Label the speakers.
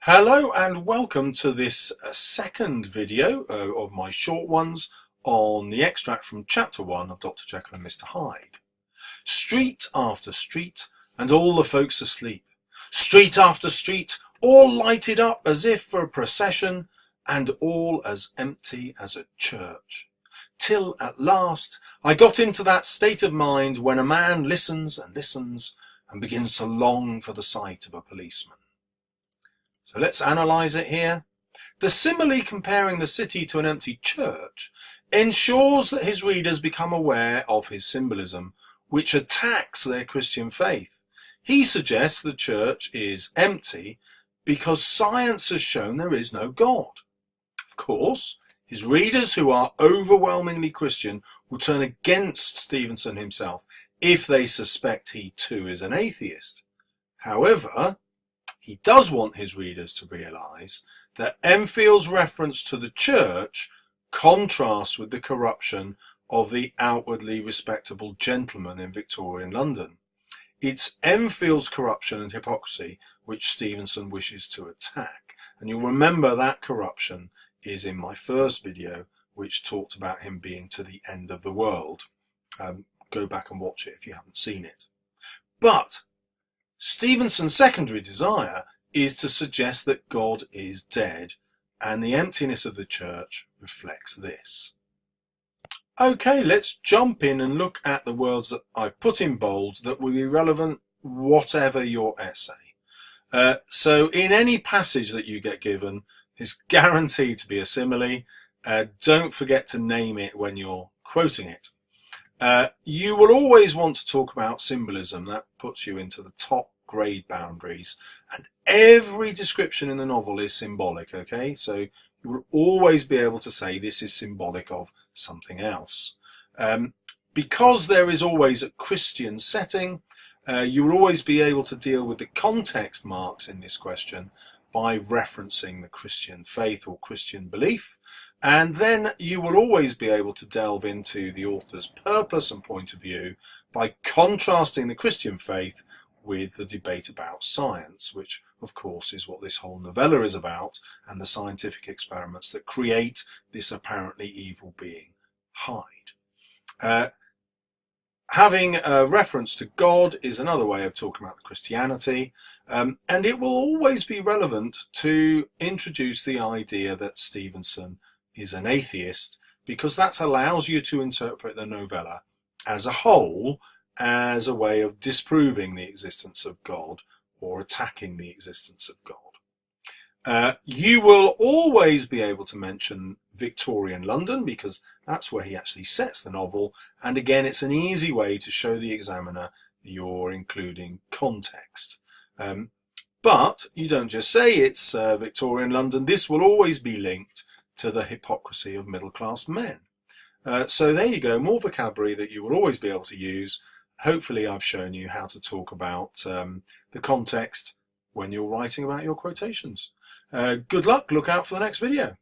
Speaker 1: Hello and welcome to this second video of my short ones on the extract from chapter 1 of Dr. Jekyll and Mr. Hyde. Street after street and all the folks asleep. Street after street, all lighted up as if for a procession and all as empty as a church. Till at last I got into that state of mind when a man listens and listens and begins to long for the sight of a policeman. So let's analyse it here. The simile comparing the city to an empty church ensures that his readers become aware of his symbolism, which attacks their Christian faith. He suggests the church is empty because science has shown there is no God. Of course, his readers who are overwhelmingly Christian will turn against Stevenson himself if they suspect he too is an atheist. However, he does want his readers to realise that Enfield's reference to the church contrasts with the corruption of the outwardly respectable gentleman in Victorian London. It's Enfield's corruption and hypocrisy which Stevenson wishes to attack. And you'll remember that corruption is in my first video, which talked about him being to the end of the world. Go back and watch it if you haven't seen it. But Stevenson's secondary desire is to suggest that God is dead, and the emptiness of the church reflects this. Okay, let's jump in and look at the words that I've put in bold that will be relevant whatever your essay. So in any passage that you get given, it's guaranteed to be a simile. Don't forget to name it when you're quoting it. You will always want to talk about symbolism. That puts you into the top grade boundaries, and every description in the novel is symbolic, okay? So you will always be able to say this is symbolic of something else. Because there is always a Christian setting, you will always be able to deal with the context marks in this question by referencing the Christian faith or Christian belief. And then you will always be able to delve into the author's purpose and point of view by contrasting the Christian faith with the debate about science, which of course is what this whole novella is about, and the scientific experiments that create this apparently evil being, Hyde. Having a reference to God is another way of talking about Christianity, and it will always be relevant to introduce the idea that Stevenson is an atheist, because that allows you to interpret the novella as a whole as a way of disproving the existence of God or attacking the existence of God. You will always be able to mention Victorian London because that's where he actually sets the novel, and again it's an easy way to show the examiner you're including context. But you don't just say it's Victorian London. This will always be linked to the hypocrisy of middle-class men. So there you go, more vocabulary that you will always be able to use. Hopefully I've shown you how to talk about the context when you're writing about your quotations. Good luck, look out for the next video.